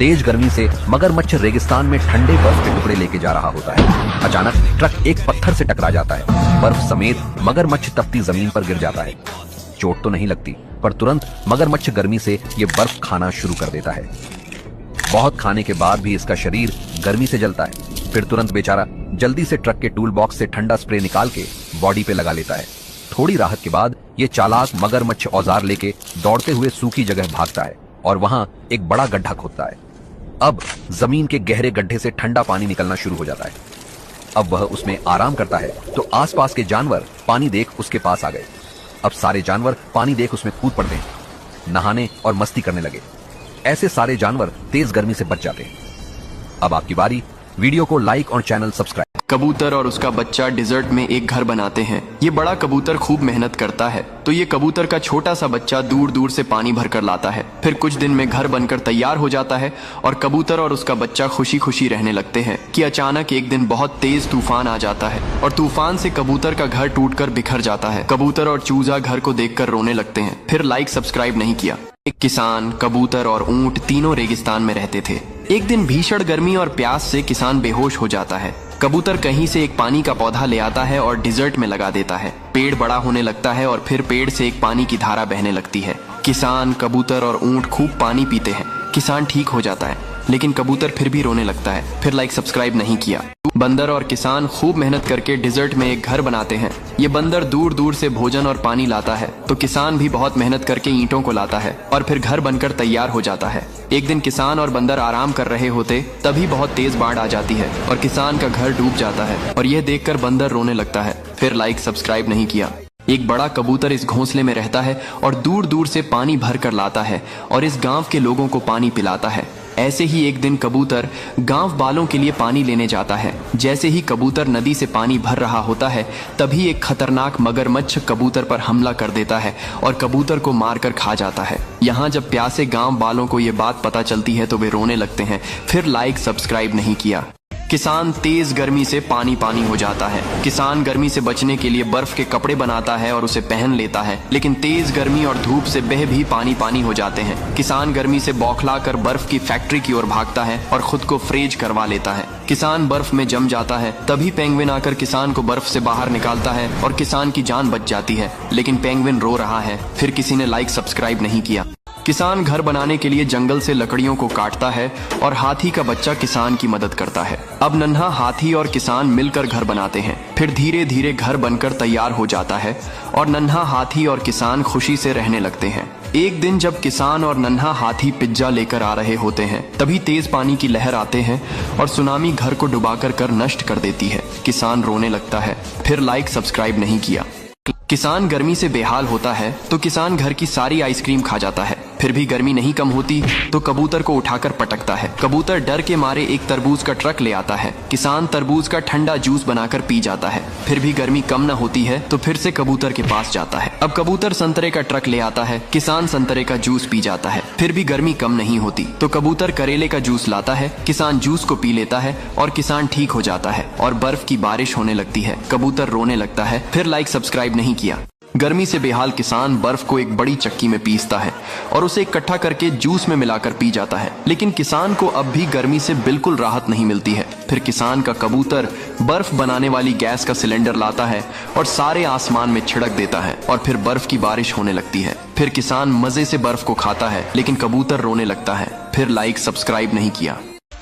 तेज गर्मी से मगरमच्छ रेगिस्तान में ठंडे बर्फ के टुकड़े लेके जा रहा होता है। अचानक ट्रक एक पत्थर से टकरा जाता है। बर्फ समेत मगरमच्छ तपती जमीन पर गिर जाता है। चोट तो नहीं लगती, पर तुरंत मगरमच्छ गर्मी से ये बर्फ खाना शुरू कर देता है। बहुत खाने के बाद भी इसका शरीर गर्मी से जलता है। फिर तुरंत बेचारा जल्दी से ट्रक के टूल बॉक्स से ठंडा स्प्रे निकाल के बॉडी पे लगा लेता है। थोड़ी राहत के बाद ये चालाक मगरमच्छ औजार लेके दौड़ते हुए सूखी जगह भागता है और वहां एक बड़ा गड्ढा खोदता है। अब जमीन के गहरे गड्ढे से ठंडा पानी निकलना शुरू हो जाता है। अब वह उसमें आराम करता है तो आसपास के जानवर पानी देख उसके पास आ गए। अब सारे जानवर पानी देख उसमें कूद पड़ते हैं, नहाने और मस्ती करने लगे। ऐसे सारे जानवर तेज गर्मी से बच जाते हैं। अब आपकी बारी। वीडियो को लाइक और चैनल सब्सक्राइब। कबूतर और उसका बच्चा डिजर्ट में एक घर बनाते हैं। ये बड़ा कबूतर खूब मेहनत करता है, तो ये कबूतर का छोटा सा बच्चा दूर दूर से पानी भर कर लाता है। फिर कुछ दिन में घर बनकर तैयार हो जाता है और कबूतर और उसका बच्चा खुशी खुशी रहने लगते हैं कि अचानक एक दिन बहुत तेज तूफान आ जाता है और तूफान से कबूतर का घर टूटकर बिखर जाता है। कबूतर और चूजा घर को देखकर रोने लगते हैं। फिर लाइक सब्सक्राइब नहीं किया। एक किसान, कबूतर और ऊंट तीनों रेगिस्तान में रहते थे। एक दिन भीषण गर्मी और प्यास से किसान बेहोश हो जाता है। कबूतर कहीं से एक पानी का पौधा ले आता है और डिजर्ट में लगा देता है। पेड़ बड़ा होने लगता है और फिर पेड़ से एक पानी की धारा बहने लगती है। किसान, कबूतर और ऊंट खूब पानी पीते हैं। किसान ठीक हो जाता है, लेकिन कबूतर फिर भी रोने लगता है। फिर लाइक सब्सक्राइब नहीं किया। बंदर और किसान खूब मेहनत करके डिजर्ट में एक घर बनाते हैं। ये बंदर दूर दूर से भोजन और पानी लाता है, तो किसान भी बहुत मेहनत करके ईंटों को लाता है और फिर घर बनकर तैयार हो जाता है। एक दिन किसान और बंदर आराम कर रहे होते, तभी बहुत तेज बाढ़ आ जाती है और किसान का घर डूब जाता है और यह देखकर बंदर रोने लगता है। फिर लाइक सब्सक्राइब नहीं किया। एक बड़ा कबूतर इस घोंसले में रहता है और दूर दूर से पानी भर कर लाता है और इस गांव के लोगों को पानी पिलाता है। ऐसे ही एक दिन कबूतर गांव वालों के लिए पानी लेने जाता है। जैसे ही कबूतर नदी से पानी भर रहा होता है, तभी एक खतरनाक मगरमच्छ कबूतर पर हमला कर देता है और कबूतर को मारकर खा जाता है। यहाँ जब प्यासे गांव वालों को ये बात पता चलती है तो वे रोने लगते हैं। फिर लाइक सब्सक्राइब नहीं किया। किसान तेज गर्मी से पानी पानी हो जाता है। किसान गर्मी से बचने के लिए बर्फ के कपड़े बनाता है और उसे पहन लेता है, लेकिन तेज गर्मी और धूप से वह भी पानी पानी हो जाते हैं। किसान गर्मी से बौखलाकर बर्फ की फैक्ट्री की ओर भागता है और खुद को फ्रीज करवा लेता है। किसान बर्फ में जम जाता है, तभी पेंगुइन आकर किसान को बर्फ से बाहर निकालता है और किसान की जान बच जाती है, लेकिन पेंगुइन रो रहा है। फिर किसी ने लाइक सब्सक्राइब नहीं किया। किसान घर बनाने के लिए जंगल से लकड़ियों को काटता है और हाथी का बच्चा किसान की मदद करता है। अब नन्हा हाथी और किसान मिलकर घर बनाते हैं। फिर धीरे धीरे घर बनकर तैयार हो जाता है और नन्हा हाथी और किसान खुशी से रहने लगते हैं। एक दिन जब किसान और नन्हा हाथी पिज्जा लेकर आ रहे होते हैं, तभी तेज पानी की लहर आते हैं और सुनामी घर को डुबाकर नष्ट कर देती है। किसान रोने लगता है। फिर लाइक सब्सक्राइब नहीं किया। किसान गर्मी से बेहाल होता है, तो किसान घर की सारी आइसक्रीम खा जाता है। फिर भी गर्मी नहीं कम होती तो कबूतर को उठाकर पटकता है। कबूतर डर के मारे एक तरबूज का ट्रक ले आता है। किसान तरबूज का ठंडा जूस बनाकर पी जाता है। फिर भी गर्मी कम न होती है तो फिर से कबूतर के पास जाता है। अब कबूतर संतरे का ट्रक ले आता है। किसान संतरे का जूस पी जाता है। फिर भी गर्मी कम नहीं होती तो कबूतर करेले का जूस लाता है। किसान जूस को पी लेता है और किसान ठीक हो जाता है और बर्फ की बारिश होने लगती है। कबूतर रोने लगता है। फिर लाइक सब्सक्राइब नहीं किया। गर्मी से बेहाल किसान बर्फ को एक बड़ी चक्की में पीसता है और उसे इकट्ठा करके जूस में मिलाकर पी जाता है, लेकिन किसान को अब भी गर्मी से बिल्कुल राहत नहीं मिलती है। फिर किसान का कबूतर बर्फ बनाने वाली गैस का सिलेंडर लाता है और सारे आसमान में छिड़क देता है और फिर बर्फ की बारिश होने लगती है। फिर किसान मजे से बर्फ को खाता है, लेकिन कबूतर रोने लगता है। फिर लाइक सब्सक्राइब नहीं किया।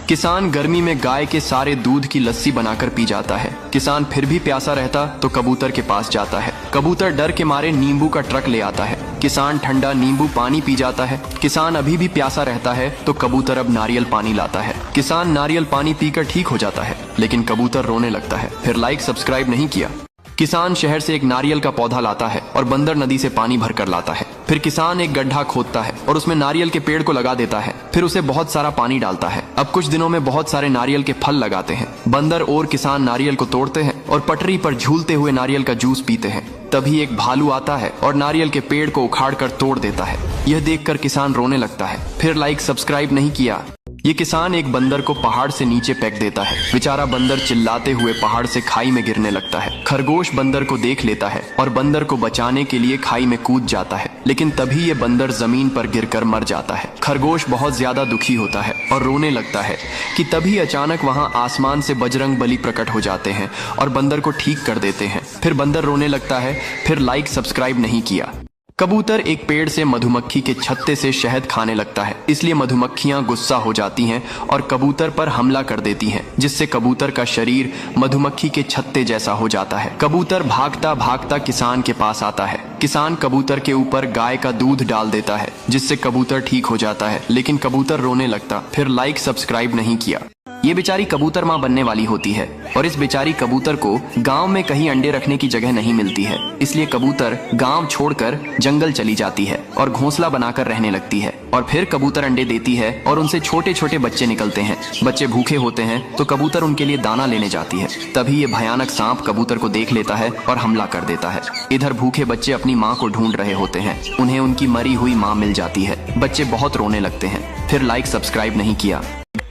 किसान गर्मी में गाय के सारे दूध की लस्सी बनाकर पी जाता है। किसान फिर भी प्यासा रहता तो कबूतर के पास जाता है। कबूतर डर के मारे नींबू का ट्रक ले आता है। किसान ठंडा नींबू पानी पी जाता है। किसान अभी भी प्यासा रहता है तो कबूतर अब नारियल पानी लाता है। किसान नारियल पानी पीकर ठीक हो जाता है, लेकिन कबूतर रोने लगता है। फिर लाइक सब्सक्राइब नहीं किया। किसान शहर से एक नारियल का पौधा लाता है और बंदर नदी से पानी भरकर लाता है। फिर किसान एक गड्ढा खोदता है और उसमें नारियल के पेड़ को लगा देता है। फिर उसे बहुत सारा पानी डालता है। अब कुछ दिनों में बहुत सारे नारियल के फल लगाते हैं। बंदर और किसान नारियल को तोड़ते हैं और पटरी पर झूलते हुए नारियल का जूस पीते हैं। तभी एक भालू आता है और नारियल के पेड़ को उखाड़ कर तोड़ देता है। यह देखकर किसान रोने लगता है। फिर लाइक सब्सक्राइब नहीं किया। ये किसान एक बंदर को पहाड़ से नीचे फेंक देता है। बेचारा बंदर चिल्लाते हुए पहाड़ से खाई में गिरने लगता है। खरगोश बंदर को देख लेता है और बंदर को बचाने के लिए खाई में कूद जाता है, लेकिन तभी ये बंदर जमीन पर गिरकर मर जाता है। खरगोश बहुत ज्यादा दुखी होता है और रोने लगता है कि तभी अचानक वहां आसमान से बजरंग बली प्रकट हो जाते हैं और बंदर को ठीक कर देते हैं। फिर बंदर रोने लगता है, फिर लाइक सब्सक्राइब नहीं किया। कबूतर एक पेड़ से मधुमक्खी के छत्ते से शहद खाने लगता है, इसलिए मधुमक्खियां गुस्सा हो जाती हैं और कबूतर पर हमला कर देती हैं, जिससे कबूतर का शरीर मधुमक्खी के छत्ते जैसा हो जाता है। कबूतर भागता भागता किसान के पास आता है। किसान कबूतर के ऊपर गाय का दूध डाल देता है, जिससे कबूतर ठीक हो जाता है, लेकिन कबूतर रोने लगता। फिर लाइक सब्सक्राइब नहीं किया। ये बेचारी कबूतर माँ बनने वाली होती है और इस बेचारी कबूतर को गांव में कहीं अंडे रखने की जगह नहीं मिलती है, इसलिए कबूतर गांव छोड़कर जंगल चली जाती है और घोंसला बनाकर रहने लगती है। और फिर कबूतर अंडे देती है और उनसे छोटे छोटे बच्चे निकलते हैं। बच्चे भूखे होते हैं तो कबूतर उनके लिए दाना लेने जाती है। तभी ये भयानक सांप कबूतर को देख लेता है और हमला कर देता है। इधर भूखे बच्चे अपनी माँ को ढूंढ रहे होते हैं। उन्हें उनकी मरी हुई माँ मिल जाती है। बच्चे बहुत रोने लगते हैं। फिर लाइक सब्सक्राइब नहीं किया।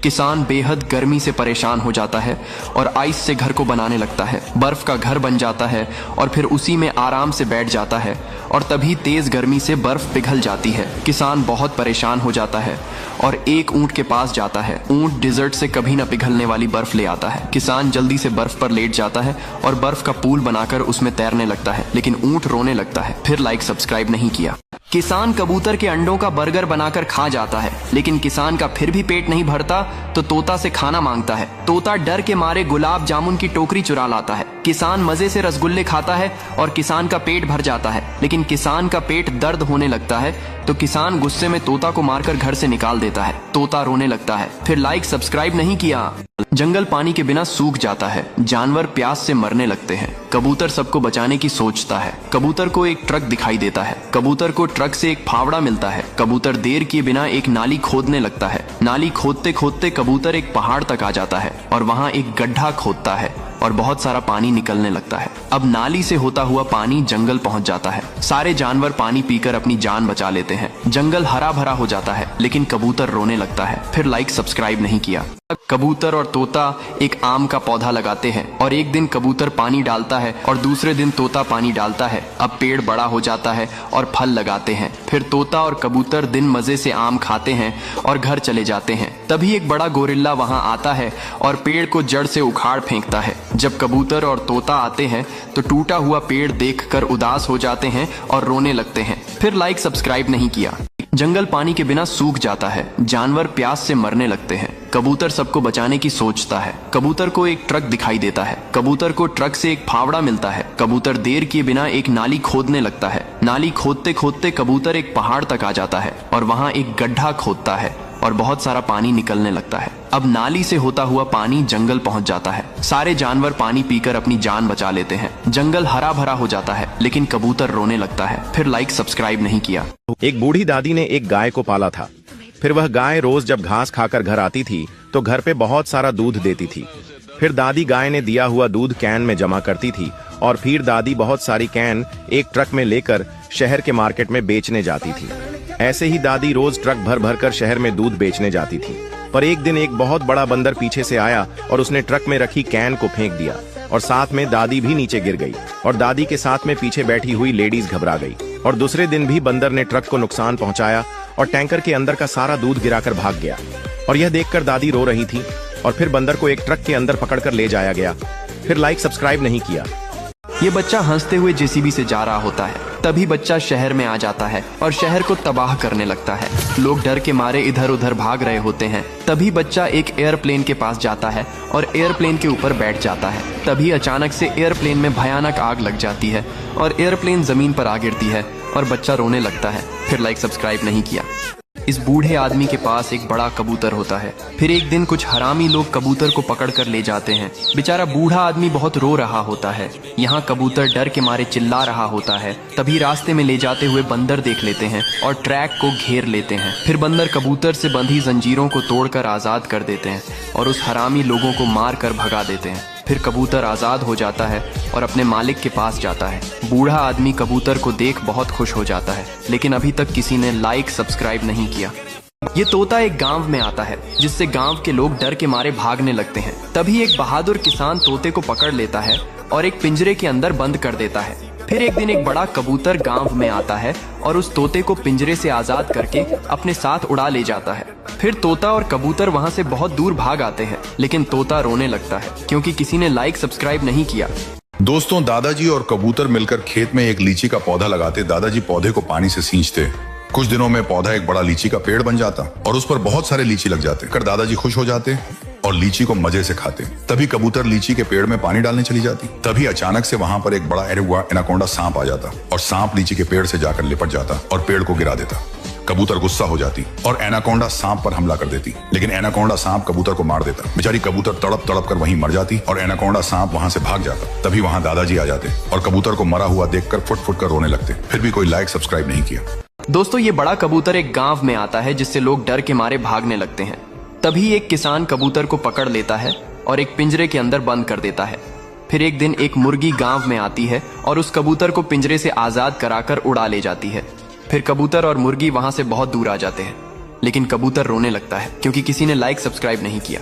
किसान बेहद गर्मी से परेशान हो जाता है और आइस से घर को बनाने लगता है। बर्फ का घर बन जाता है और फिर उसी में आराम से बैठ जाता है और तभी तेज गर्मी से बर्फ पिघल जाती है। किसान बहुत परेशान हो जाता है और एक ऊंट के पास जाता है। ऊंट डिजर्ट से कभी न पिघलने वाली बर्फ ले आता है। किसान जल्दी से बर्फ पर लेट जाता है और बर्फ का पूल बनाकर उसमें तैरने लगता है, लेकिन ऊंट रोने लगता है। फिर लाइक सब्सक्राइब नहीं किया। किसान कबूतर के अंडों का बर्गर बनाकर खा जाता है, लेकिन किसान का फिर भी पेट नहीं भरता तो तोता से खाना मांगता है। तोता डर के मारे गुलाब जामुन की टोकरी चुरा लाता है। किसान मजे से रसगुल्ले खाता है और किसान का पेट भर जाता है, लेकिन किसान का पेट दर्द होने लगता है तो किसान गुस्से में तोता को मारकर घर से निकाल देता है। तोता रोने लगता है। फिर लाइक सब्सक्राइब नहीं किया। जंगल पानी के बिना सूख जाता है। जानवर प्यास से मरने लगते हैं। कबूतर सबको बचाने की सोचता है। कबूतर को एक ट्रक दिखाई देता है। कबूतर को ट्रक से एक फावड़ा मिलता है। कबूतर देर किए बिना एक नाली खोदने लगता है। नाली खोदते खोदते कबूतर एक पहाड़ तक आ जाता है और वहाँ एक गड्ढा खोदता है और बहुत सारा पानी निकलने लगता है। अब नाली से होता हुआ पानी जंगल पहुंच जाता है। सारे जानवर पानी पीकर अपनी जान बचा लेते हैं। जंगल हरा भरा हो जाता है, लेकिन कबूतर रोने लगता है। फिर लाइक सब्सक्राइब नहीं किया। कबूतर और तोता एक आम का पौधा लगाते हैं और एक दिन कबूतर पानी डालता है और दूसरे दिन तोता पानी डालता है। अब पेड़ बड़ा हो जाता है और फल लगाते हैं। फिर तोता और कबूतर दिन मजे से आम खाते हैं और घर चले जाते हैं। तभी एक बड़ा गोरिल्ला वहां आता है और पेड़ को जड़ से उखाड़ फेंकता है। जब कबूतर और तोता आते हैं तो टूटा हुआ पेड़ देखकर उदास हो जाते हैं और रोने लगते हैं। फिर लाइक सब्सक्राइब नहीं किया। जंगल पानी के बिना सूख जाता है। जानवर प्यास से मरने लगते हैं। कबूतर सबको बचाने की सोचता है। कबूतर को एक ट्रक दिखाई देता है। कबूतर को ट्रक से एक फावड़ा मिलता है। कबूतर देर किए बिना एक नाली खोदने लगता है। नाली खोदते खोदते कबूतर एक पहाड़ तक आ जाता है और वहाँ एक गड्ढा खोदता है और बहुत सारा पानी निकलने लगता है। अब नाली से होता हुआ पानी जंगल पहुंच जाता है। सारे जानवर पानी पीकर अपनी जान बचा लेते हैं। जंगल हरा भरा हो जाता है, लेकिन कबूतर रोने लगता है। फिर लाइक सब्सक्राइब नहीं किया। एक बूढ़ी दादी ने एक गाय को पाला था। फिर वह गाय रोज जब घास खाकर घर आती थी तो घर पे बहुत सारा दूध देती थी। फिर दादी गाय ने दिया हुआ दूध कैन में जमा करती थी और फिर दादी बहुत सारी कैन एक ट्रक में लेकर शहर के मार्केट में बेचने जाती थी। ऐसे ही दादी रोज ट्रक भर भर कर शहर में दूध बेचने जाती थी। पर एक दिन एक बहुत बड़ा बंदर पीछे से आया और उसने ट्रक में रखी कैन को फेंक दिया और साथ में दादी भी नीचे गिर गई और दादी के साथ में पीछे बैठी हुई लेडीज घबरा गई। और दूसरे दिन भी बंदर ने ट्रक को नुकसान पहुंचाया और टैंकर के अंदर का सारा दूध गिराकर भाग गया। और यह देखकर दादी रो रही थी और फिर बंदर को एक ट्रक के अंदर पकड़कर ले जाया गया। फिर लाइक सब्सक्राइब नहीं किया। ये बच्चा हंसते हुए जेसीबी से जा रहा होता है। तभी बच्चा शहर में आ जाता है और शहर को तबाह करने लगता है। लोग डर के मारे इधर उधर भाग रहे होते हैं। तभी बच्चा एक एयरप्लेन के पास जाता है और एयरप्लेन के ऊपर बैठ जाता है। तभी अचानक से एयरप्लेन में भयानक आग लग जाती है और एयरप्लेन जमीन पर आ गिरती है और बच्चा रोने लगता है। फिर लाइक सब्सक्राइब नहीं किया। इस बूढ़े आदमी के पास एक बड़ा कबूतर होता है। फिर एक दिन कुछ हरामी लोग कबूतर को पकड़कर ले जाते हैं। बेचारा बूढ़ा आदमी बहुत रो रहा होता है। यहाँ कबूतर डर के मारे चिल्ला रहा होता है। तभी रास्ते में ले जाते हुए बंदर देख लेते हैं और ट्रैक को घेर लेते हैं। फिर बंदर कबूतर से बंधी जंजीरों को तोड़कर आजाद कर देते हैं और उस हरामी लोगों को मार कर भगा देते हैं। फिर कबूतर आजाद हो जाता है और अपने मालिक के पास जाता है। बूढ़ा आदमी कबूतर को देख बहुत खुश हो जाता है, लेकिन अभी तक किसी ने लाइक सब्सक्राइब नहीं किया। ये तोता एक गांव में आता है, जिससे गांव के लोग डर के मारे भागने लगते हैं। तभी एक बहादुर किसान तोते को पकड़ लेता है और एक पिंजरे के अंदर बंद कर देता है। फिर एक दिन एक बड़ा कबूतर गांव में आता है और उस तोते को पिंजरे से आजाद करके अपने साथ उड़ा ले जाता है। फिर तोता और कबूतर वहां से बहुत दूर भाग आते हैं, लेकिन तोता रोने लगता है क्योंकि किसी ने लाइक सब्सक्राइब नहीं किया। दोस्तों, दादाजी और कबूतर मिलकर खेत में एक लीची का पौधा लगाते। दादाजी पौधे को पानी से सींचते। कुछ दिनों में पौधा एक बड़ा लीची का पेड़ बन जाता और उस पर बहुत सारे लीची लग जाते। कर दादाजी खुश हो जाते और लीची को मजे से खाते। तभी कबूतर लीची के पेड़ में पानी डालने चली जाती। तभी अचानक से वहां पर एक बड़ा एनाकोंडा सांप आ जाता और सांप लीची के पेड़ से जाकर लिपट जाता और पेड़ को गिरा देता। कबूतर गुस्सा हो जाती और एनाकोंडा सांप पर हमला कर देती, लेकिन एनाकोंडा सांप कबूतर को मार देता। बेचारी कबूतर तड़प तड़प कर वहीं मर जाती और एनाकोंडा सांप वहां से भाग जाता। तभी वहां दादाजी आ जाते और कबूतर को मरा हुआ देखकर फुट फुट कर रोने लगते। फिर भी कोई लाइक सब्सक्राइब नहीं किया। दोस्तों, ये बड़ा कबूतर एक गांव में आता है, जिससे लोग डर के मारे भागने लगते हैं। तभी एक किसान कबूतर को पकड़ लेता है और एक पिंजरे के अंदर बंद कर देता है। फिर एक दिन एक मुर्गी गांव में आती है और उस कबूतर को पिंजरे से आजाद कराकर उड़ा ले जाती है। फिर कबूतर और मुर्गी वहां से बहुत दूर आ जाते हैं, लेकिन कबूतर रोने लगता है क्योंकि किसी ने लाइक सब्सक्राइब नहीं किया।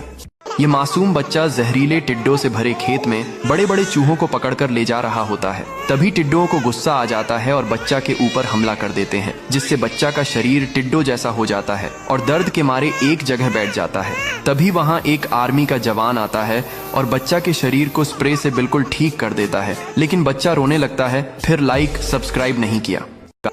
ये मासूम बच्चा जहरीले टिड्डों से भरे खेत में बड़े बड़े चूहों को पकड़कर ले जा रहा होता है। तभी टिड्डों को गुस्सा आ जाता है और बच्चा के ऊपर हमला कर देते हैं, जिससे बच्चा का शरीर टिड्डों जैसा हो जाता है और दर्द के मारे एक जगह बैठ जाता है। तभी वहां एक आर्मी का जवान आता है और बच्चा के शरीर को स्प्रे से बिल्कुल ठीक कर देता है, लेकिन बच्चा रोने लगता है। फिर लाइक सब्सक्राइब नहीं किया।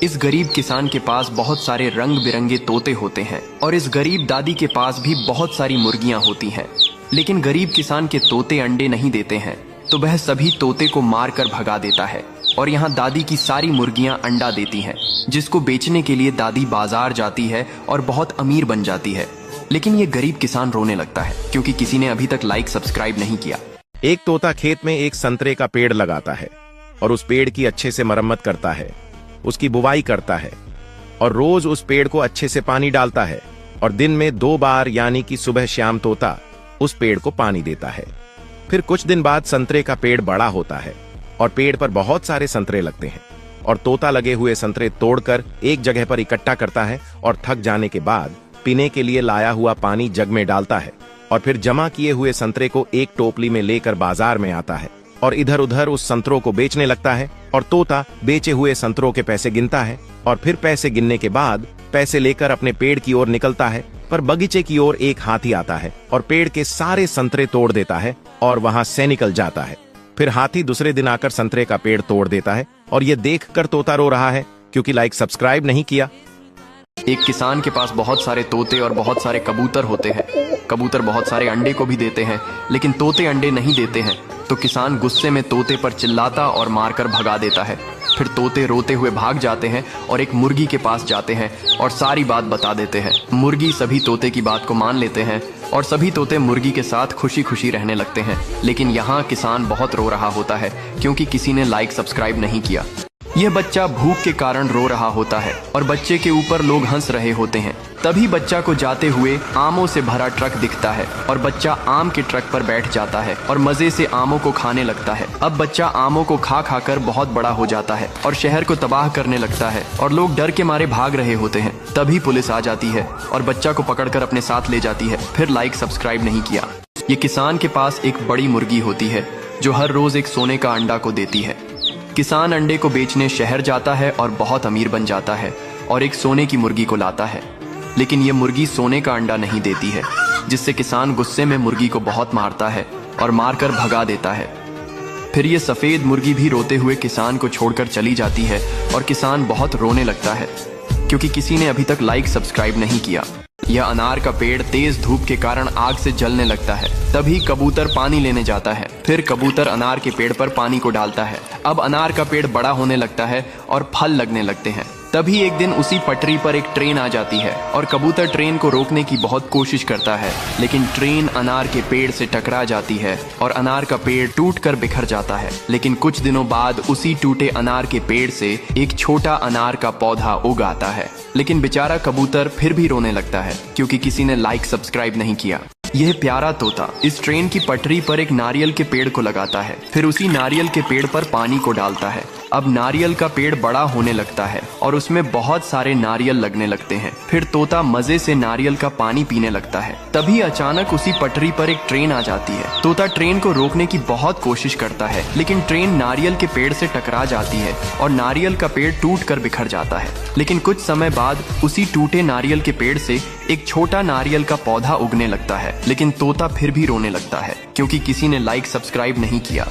इस गरीब किसान के पास बहुत सारे रंग बिरंगे तोते होते हैं और इस गरीब दादी के पास भी बहुत सारी मुर्गियां होती हैं, लेकिन गरीब किसान के तोते अंडे नहीं देते हैं, तो वह सभी तोते को मारकर भगा देता है और यहाँ दादी की सारी मुर्गियां अंडा देती हैं, जिसको बेचने के लिए दादी बाजार जाती है और बहुत अमीर बन जाती है। लेकिन ये गरीब किसान रोने लगता है क्योंकि किसी ने अभी तक लाइक सब्सक्राइब नहीं किया। एक तोता खेत में एक संतरे का पेड़ लगाता है और उस पेड़ की अच्छे से मरम्मत करता है, उसकी बुवाई करता है और रोज उस पेड़ को अच्छे से पानी डालता है और दिन में 2 बार यानी कि सुबह शाम तोता उस पेड़ को पानी देता है। फिर कुछ दिन बाद संतरे का पेड़ बड़ा होता है और पेड़ पर बहुत सारे संतरे लगते हैं और तोता लगे हुए संतरे तोड़कर एक जगह पर इकट्ठा करता है और थक जाने के बाद पीने के लिए लाया हुआ पानी जग में डालता है और फिर जमा किए हुए संतरे को एक टोपली में लेकर बाजार में आता है और इधर उधर उस संतरों को बेचने लगता है और तोता बेचे हुए संतरों के पैसे गिनता है और फिर पैसे गिनने के बाद पैसे लेकर अपने पेड़ की ओर निकलता है। पर बगीचे की ओर एक हाथी आता है और पेड़ के सारे संतरे तोड़ देता है और वहां से निकल जाता है। फिर हाथी दूसरे दिन आकर संतरे का पेड़ तोड़ देता है और ये देखकर तोता रो रहा है क्योंकि लाइक सब्सक्राइब नहीं किया। एक किसान के पास बहुत सारे तोते और बहुत सारे कबूतर होते हैं। कबूतर बहुत सारे अंडे को भी देते हैं, लेकिन तोते अंडे नहीं देते हैं, तो किसान गुस्से में तोते पर चिल्लाता और मारकर भगा देता है। फिर तोते रोते हुए भाग जाते हैं और एक मुर्गी के पास जाते हैं और सारी बात बता देते हैं। मुर्गी सभी तोते की बात को मान लेते हैं और सभी तोते मुर्गी के साथ खुशी खुशी रहने लगते हैं। लेकिन यहाँ किसान बहुत रो रहा होता है क्योंकि किसी ने लाइक सब्सक्राइब नहीं किया। यह बच्चा भूख के कारण रो रहा होता है और बच्चे के ऊपर लोग हंस रहे होते हैं। तभी बच्चा को जाते हुए आमों से भरा ट्रक दिखता है और बच्चा आम के ट्रक पर बैठ जाता है और मजे से आमों को खाने लगता है। अब बच्चा आमों को खा खाकर बहुत बड़ा हो जाता है और शहर को तबाह करने लगता है और लोग डर के मारे भाग रहे होते हैं। तभी पुलिस आ जाती है और बच्चा को पकड़कर अपने साथ ले जाती है। फिर लाइक सब्सक्राइब नहीं किया। ये किसान के पास एक बड़ी मुर्गी होती है जो हर रोज एक सोने का अंडा को देती है। किसान अंडे को बेचने शहर जाता है और बहुत अमीर बन जाता है और एक सोने की मुर्गी को लाता है, लेकिन ये मुर्गी सोने का अंडा नहीं देती है, जिससे किसान गुस्से में मुर्गी को बहुत मारता है और मारकर भगा देता है। फिर ये सफेद मुर्गी भी रोते हुए किसान को छोड़कर चली जाती है और किसान बहुत रोने लगता है क्योंकि किसी ने अभी तक लाइक सब्सक्राइब नहीं किया। यह अनार का पेड़ तेज धूप के कारण आग से जलने लगता है। तभी कबूतर पानी लेने जाता है। फिर कबूतर अनार के पेड़ पर पानी को डालता है। अब अनार का पेड़ बड़ा होने लगता है और फल लगने लगते हैं। तभी एक दिन उसी पटरी पर एक ट्रेन आ जाती है और कबूतर ट्रेन को रोकने की बहुत कोशिश करता है, लेकिन ट्रेन अनार के पेड़ से टकरा जाती है और अनार का पेड़ टूटकर बिखर जाता है। लेकिन कुछ दिनों बाद उसी टूटे अनार के पेड़ से एक छोटा अनार का पौधा उग आता है, लेकिन बेचारा कबूतर फिर भी रोने लगता है क्योंकि किसी ने लाइक सब्सक्राइब नहीं किया। यह प्यारा तोता इस ट्रेन की पटरी पर एक नारियल के पेड़ को लगाता है, फिर उसी नारियल के पेड़ पर पानी को डालता है। अब नारियल का पेड़ बड़ा होने लगता है और उसमें बहुत सारे नारियल लगने लगते हैं। फिर तोता मजे से नारियल का पानी पीने लगता है। तभी अचानक उसी पटरी पर एक ट्रेन आ जाती है। तोता ट्रेन को रोकने की बहुत कोशिश करता है, लेकिन ट्रेन नारियल के पेड़ से टकरा जाती है और नारियल का पेड़ टूट कर बिखर जाता है। लेकिन कुछ समय बाद उसी टूटे नारियल के पेड़ से एक छोटा नारियल का पौधा उगने लगता है। लेकिन तोता फिर भी रोने लगता है क्योंकि किसी ने लाइक सब्सक्राइब नहीं किया।